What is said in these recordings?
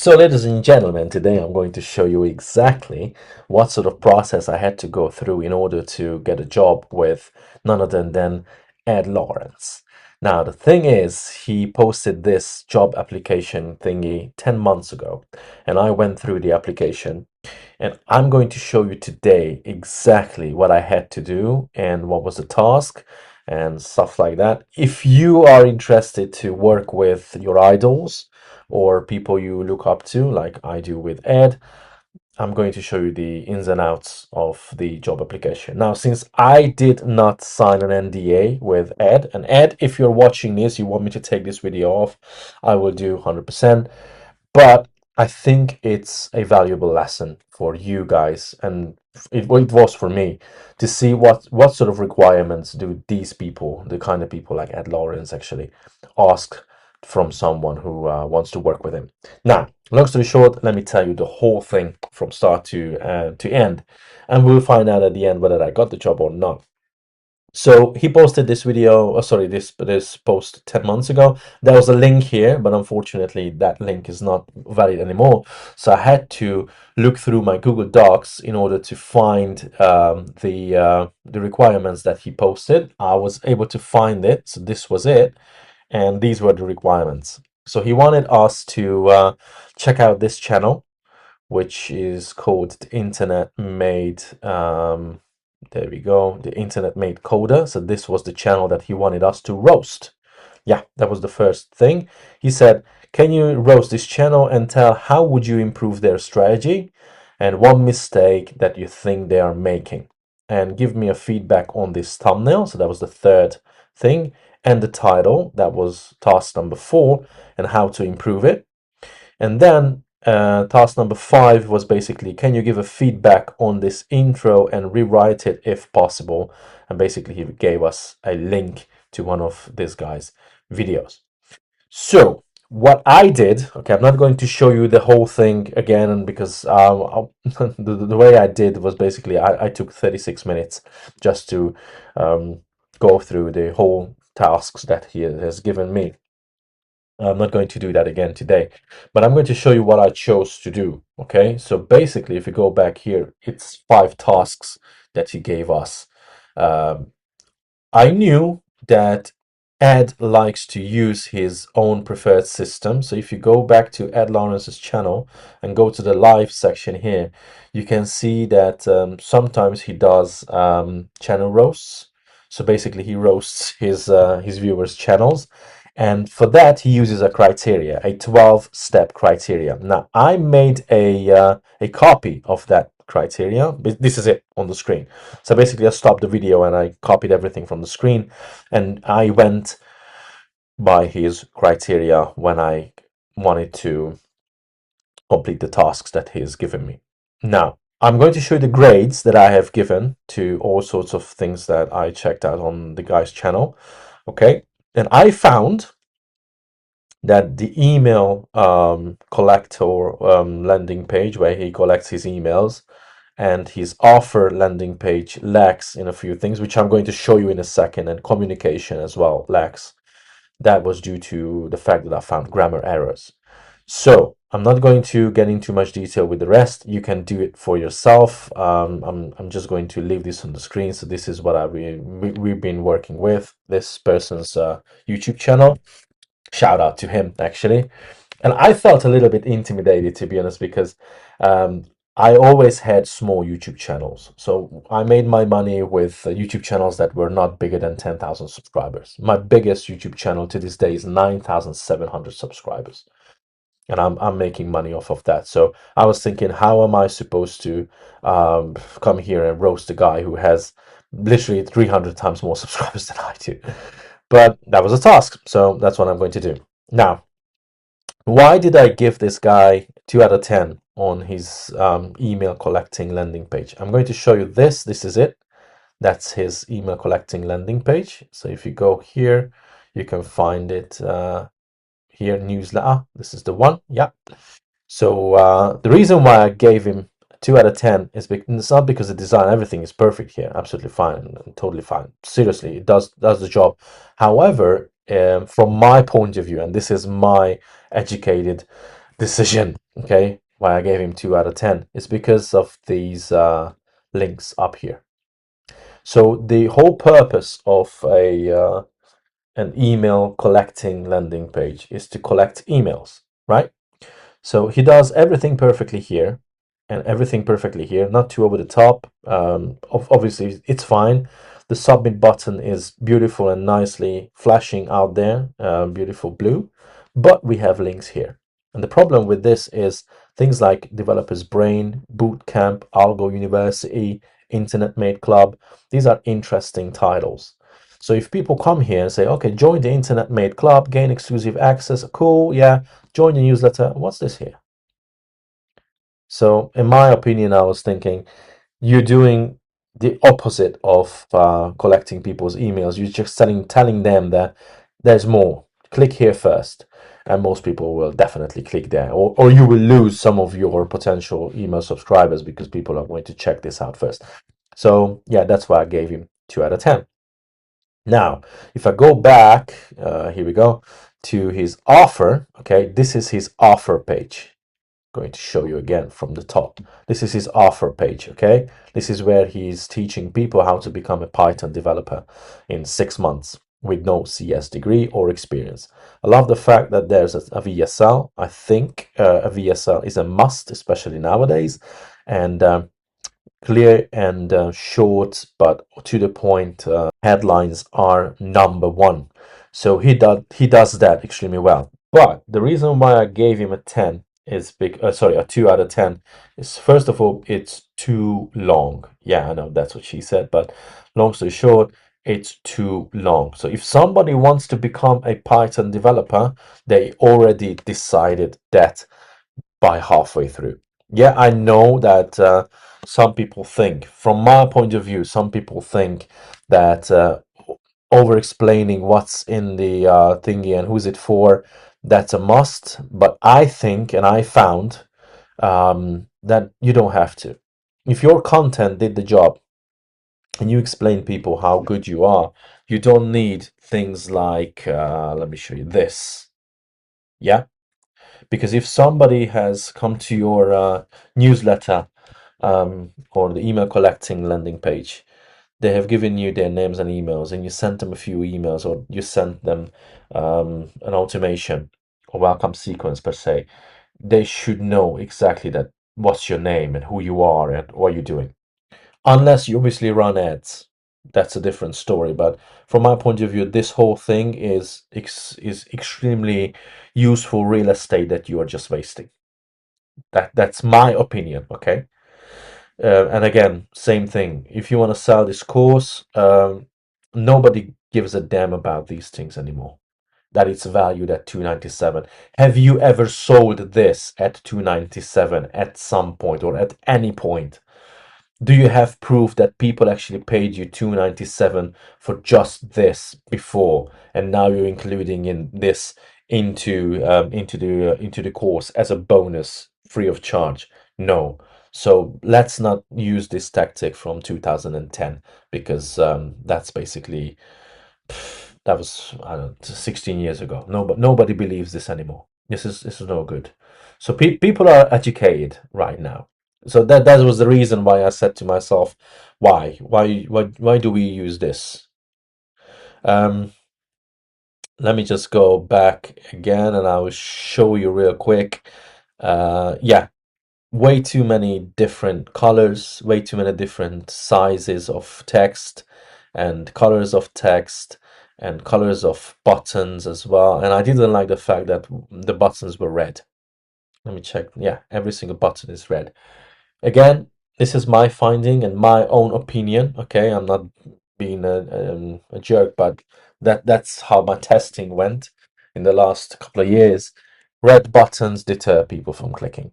So, ladies and gentlemen, today I'm going to show you exactly what sort of process I had to go through in order to get a job with none other than Ed Lawrence. Now, the thing is, he posted this job application thingy 10 months ago, and I went through the application, and I'm going to show you today exactly what I had to do and what was the task and stuff like that. If you are interested to work with your idols or people you look up to, like I do with Ed, I'm going to show you the ins and outs of the job application. Now, since I did not sign an NDA with Ed, and Ed, if you're watching this, you want me to take this video off, I will do 100%. But I think it's a valuable lesson for you guys, and it was for me to see what sort of requirements do these people, the kind of people like Ed Lawrence, actually ask from someone who wants to work with him. Now, long story short, let me tell you the whole thing from start to end, and we'll find out at the end whether I got the job or not. So he posted this video, sorry, this post 10 months ago. There was a link here, but unfortunately that link is not valid anymore. So I had to look through my Google Docs in order to find the requirements that he posted. I was able to find it, so this was it, and these were the requirements. So he wanted us to check out this channel, which is called the Internet Made. There we go, the Internet Made Coder. So this was the channel that he wanted us to roast. Yeah, that was the first thing. He said, can you roast this channel and tell how would you improve their strategy and one mistake that you think they are making? And give me a feedback on this thumbnail. So that was the third thing. And the title, that was task number 4, and how to improve it. And then task number 5 was basically, can you give a feedback on this intro and rewrite it if possible? And basically he gave us a link to one of this guy's videos. So what I did, okay, I'm not going to show you the whole thing again because the way I did was basically I took 36 minutes just to go through the whole tasks that he has given me. I'm not going to do that again today, but I'm going to show you what I chose to do. Okay, so basically, if you go back here, it's 5 tasks that he gave us. Um, I knew that Ed likes to use his own preferred system. So if you go back to Ed Lawrence's channel and go to the live section here, you can see that sometimes he does channel roasts. So basically, he roasts his viewers' channels, and for that he uses a criteria, a 12-step criteria. Now I made a copy of that criteria. This is it on the screen. So basically I stopped the video and I copied everything from the screen, and I went by his criteria when I wanted to complete the tasks that he's given me. Now I'm going to show you the grades that I have given to all sorts of things that I checked out on the guy's channel. Okay, and I found that the email collector landing page where he collects his emails and his offer landing page lacks in a few things, which I'm going to show you in a second, and communication as well lacks. That was due to the fact that I found grammar errors. So I'm not going to get into much detail with the rest. You can do it for yourself. I'm just going to leave this on the screen. So this is what we've been working with, this person's YouTube channel. Shout out to him, actually. And I felt a little bit intimidated, to be honest, because I always had small YouTube channels. So I made my money with YouTube channels that were not bigger than 10,000 subscribers. My biggest YouTube channel to this day is 9,700 subscribers. And I'm making money off of that. So I was thinking, how am I supposed to come here and roast a guy who has literally 300 times more subscribers than I do? But that was a task. So that's what I'm going to do. Now, why did I give this guy 2 out of 10 on his email collecting landing page? I'm going to show you this. This is it. That's his email collecting landing page. So if you go here, you can find it here, newsletter. This is the one. Yeah. So the reason why I gave him 2 out of 10 is because it's not because the design, everything is perfect here, absolutely fine, totally fine. Seriously, it does the job. However, from my point of view, and this is my educated decision, okay, why I gave him 2 out of 10 is because of these links up here. So the whole purpose of a an email collecting landing page is to collect emails, right? So he does everything perfectly here and everything perfectly here, not too over the top. Obviously, it's fine. The submit button is beautiful and nicely flashing out there, beautiful blue, but we have links here. And the problem with this is things like Developer's Brain, Bootcamp, Algo University, Internet Made Club. These are interesting titles. So if people come here and say, okay, join the Internet Made Club, gain exclusive access, cool, yeah, join the newsletter. What's this here? So, in my opinion, I was thinking you're doing the opposite of collecting people's emails. You're just telling them that there's more. Click here first. And most people will definitely click there. Or you will lose some of your potential email subscribers because people are going to check this out first. So, yeah, that's why I gave him 2 out of 10. Now, if I go back, here we go, to his offer, okay, this is his offer page. Going to show you again from the top. This is his offer page, okay? This is where he's teaching people how to become a Python developer in 6 months with no CS degree or experience. I love the fact that there's a VSL. I think a VSL is a must, especially nowadays. And clear and short, but to the point headlines are number one. So he does that extremely well. But the reason why I gave him a 10 is sorry, a 2 out of 10 is, first of all, it's too long. Yeah, I know that's what she said, but long story short, it's too long. So if somebody wants to become a Python developer, they already decided that by halfway through. Yeah, I know that some people think, from my point of view, some people think that over explaining what's in the thingy and who's it for, that's a must. But I think, and I found that you don't have to. If your content did the job and you explain people how good you are, you don't need things like, let me show you this. Yeah, because if somebody has come to your newsletter or the email collecting landing page, they have given you their names and emails, and you sent them a few emails, or you sent them an automation or welcome sequence per se, they should know exactly that what's your name and who you are and what you're doing. Unless you obviously run ads, that's a different story. But from my point of view, this whole thing is extremely useful real estate that you are just wasting. That's my opinion. Okay. And again, same thing. If you want to sell this course, nobody gives a damn about these things anymore. That it's valued at 297. Have you ever sold this at 297 at some point or at any point? Do you have proof that people actually paid you 297 for just this before, and now you're including in this into the course as a bonus free of charge? No. So let's not use this tactic from 2010, because that's basically, that was, I don't know, 16 years ago. Nobody believes this anymore. This is no good. So people are educated right now. So that was the reason why I said to myself, why do we use this? Um, Let me just go back again, and I will show you real quick. Yeah, way too many different colors, way too many different sizes of text and colors of text and colors of buttons as well. And I didn't like the fact that the buttons were red. Let me check. Yeah, every single button is red. Again, this is my finding and my own opinion. Okay, I'm not being a jerk, but that's how my testing went in the last couple of years. Red buttons deter people from clicking.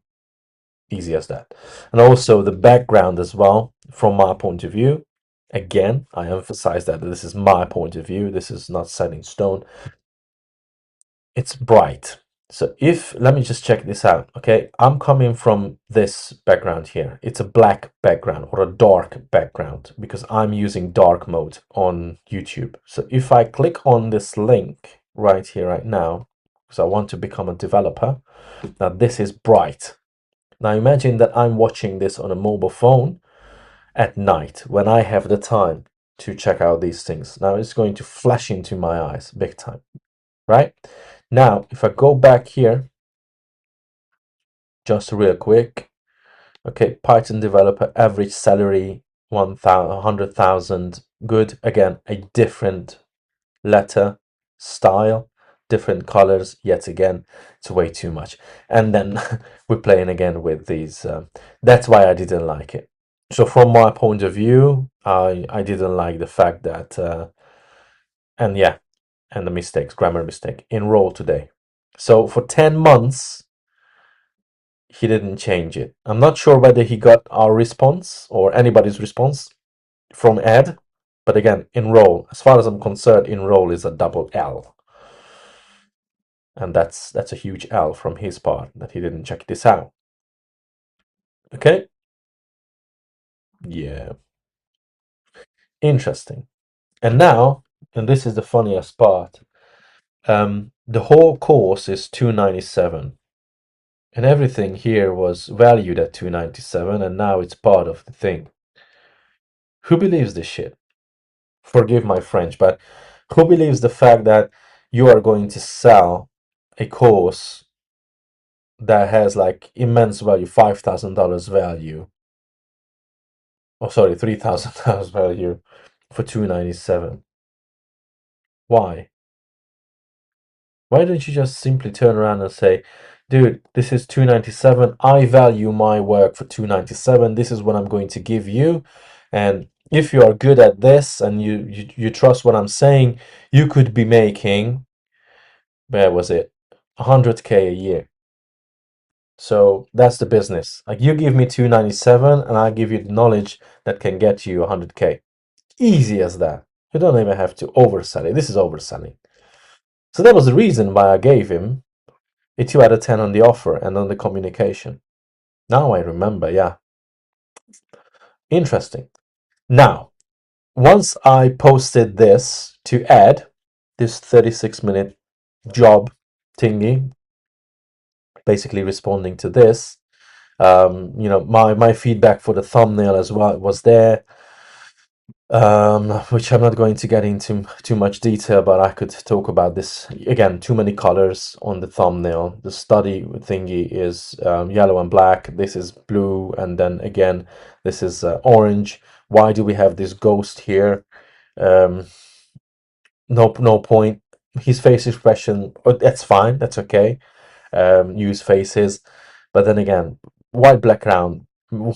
Easy as that. And also the background as well, from my point of view. Again, I emphasize that this is my point of view. This is not set in stone. It's bright. So if, let me just check this out. Okay, I'm coming from this background here. It's a black background or a dark background because I'm using dark mode on YouTube. So if I click on this link right here, right now, because I want to become a developer. Now this is bright. Now imagine that I'm watching this on a mobile phone at night when I have the time to check out these things. Now it's going to flash into my eyes big time, right? Now, if I go back here, just real quick, okay, Python developer, average salary 100,000, good. Again, a different letter, style, different colors. Yet again, it's way too much. And then we're playing again with these. That's why I didn't like it. So from my point of view, I didn't like the fact that, and yeah, and the mistakes, grammar mistake, enroll today. So for 10 months, he didn't change it. I'm not sure whether he got our response or anybody's response from Ed, but again, enroll. As far as I'm concerned, enroll is a double L. And that's a huge L from his part that he didn't check this out. Okay? Yeah. Interesting. And now, and this is the funniest part, the whole course is 297. And everything here was valued at 297, and now it's part of the thing. Who believes this shit? Forgive my French, but who believes the fact that you are going to sell a course that has like immense value, $5,000 value, oh sorry, $3,000 value for 297? Why? Why don't you just simply turn around and say, dude, this is 297. I value my work for 297. This is what I'm going to give you. And if you are good at this and you trust what I'm saying, you could be making, where was it? 100K a year. So that's the business. Like you give me 297 and I give you the knowledge that can get you 100K. Easy as that. You don't even have to oversell it. This is overselling. So that was the reason why I gave him a 2 out of 10 on the offer and on the communication. Now I remember, yeah. Interesting. Now, once I posted this to Ed, this 36-minute job thingy, basically responding to this, my feedback for the thumbnail as well was there. Which I'm not going to get into too much detail, but I could talk about this again. Too many colors on the thumbnail. The study thingy is yellow and black. This is blue, and then again, this is orange. Why do we have this ghost here? Um, no point. His face expression, that's fine. That's okay. Use faces, but then again, white background,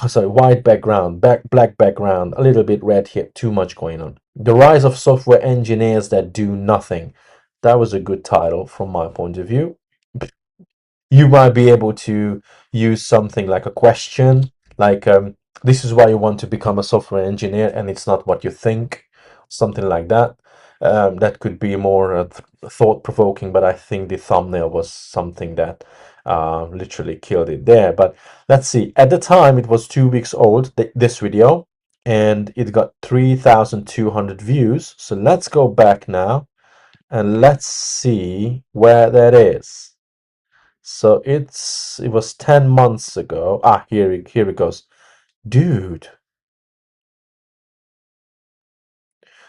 sorry, white background, black background, a little bit red here, too much going on. The rise of software engineers that do nothing. That was a good title from my point of view. You might be able to use something like a question, like this is why you want to become a software engineer, and it's not what you think, something like that. That could be more thought-provoking, but I think the thumbnail was something that literally killed it there. But let's see. At the time, it was 2 weeks old, this video, and it got 3,200 views. So let's go back now and let's see where that is. So it was 10 months ago. Ah, here it goes. Dude.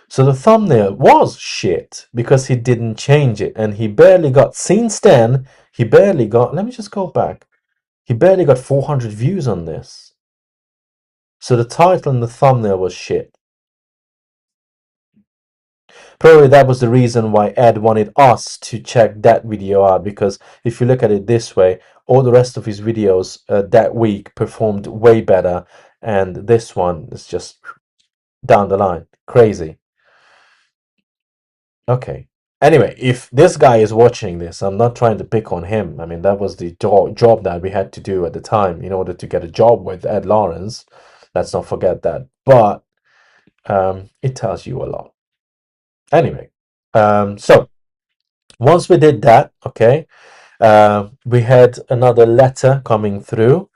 So the thumbnail was shit because he didn't change it and he barely got, since then, he barely got, let me just go back. He barely got 400 views on this. So the title and the thumbnail was shit. Probably that was the reason why Ed wanted us to check that video out, because if you look at it this way, all the rest of his videos that week performed way better, and this one is just down the line. Crazy. Okay. Anyway, if this guy is watching this, I'm not trying to pick on him. I mean, that was the job that we had to do at the time in order to get a job with Ed Lawrence. Let's not forget that. But it tells you a lot. Anyway, so once we did that, okay, we had another letter coming through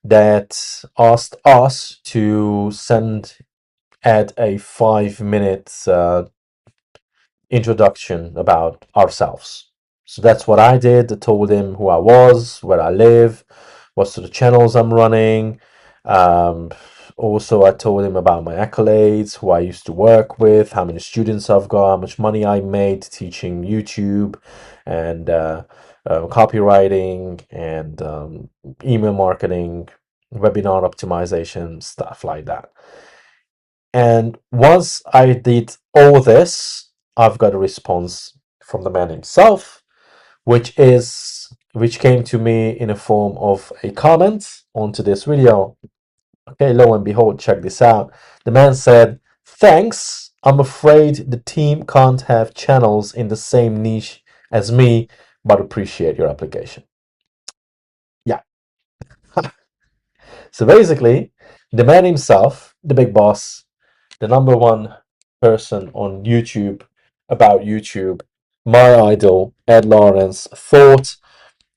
that asked us to send Ed a 5 minute introduction about ourselves. So that's what I did. I told him who I was, where I live, what sort of channels I'm running. Um, Also, I told him about my accolades, who I used to work with, how many students I've got, how much money I made teaching YouTube and copywriting and email marketing, webinar optimization, stuff like that. And once I did all this, I've got a response from the man himself, which came to me in a form of a comment onto this video. Okay, lo and behold, check this out. The man said, "Thanks. I'm afraid the team can't have channels in the same niche as me, but appreciate your application." Yeah. So basically, the man himself, the big boss, the number one person on YouTube about YouTube, my idol, Ed Lawrence, thought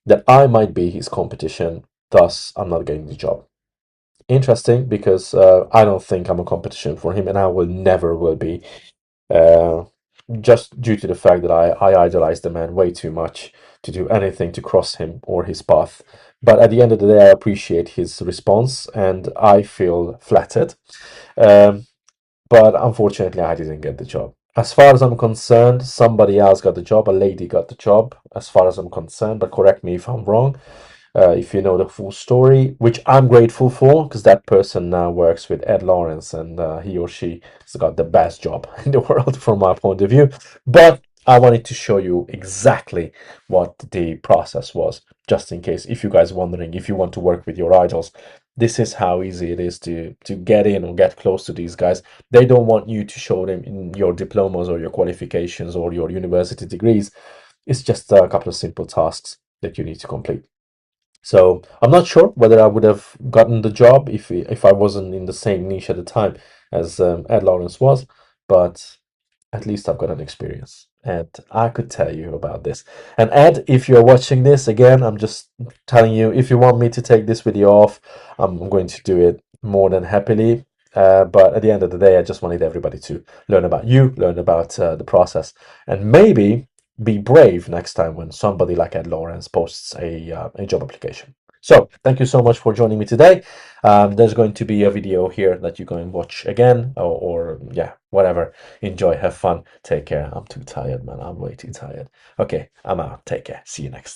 that I might be his competition, thus, I'm not getting the job. Interesting because I don't think I'm a competition for him, and I will never will be. Uh, just due to the fact that I idolize the man way too much to do anything to cross him or his path. But at the end of the day, I appreciate his response and I feel flattered. Um, but unfortunately, I didn't get the job. As far as I'm concerned, somebody else got the job. A lady got the job, as far as I'm concerned. But correct me if I'm wrong. If you know the full story, which I'm grateful for, because that person now works with Ed Lawrence, and he or she has got the best job in the world from my point of view. But I wanted to show you exactly what the process was, just in case if you guys are wondering if you want to work with your idols. This is how easy it is to get in or get close to these guys. They don't want you to show them in your diplomas or your qualifications or your university degrees. It's just a couple of simple tasks that you need to complete. So I'm not sure whether I would have gotten the job if I wasn't in the same niche at the time as Ed Lawrence was, but at least I've got an experience and I could tell you about this. And Ed, if you're watching this again, I'm just telling you, if you want me to take this video off, I'm going to do it more than happily. But at the end of the day, I just wanted everybody to learn about you, learn about the process, and maybe be brave next time when somebody like Ed Lawrence posts a job application. So thank you so much for joining me today. There's going to be a video here that you go and watch again, or yeah, whatever. Enjoy, have fun, take care. I'm too tired, man. I'm way too tired. Okay, I'm out. Take care. See you next time.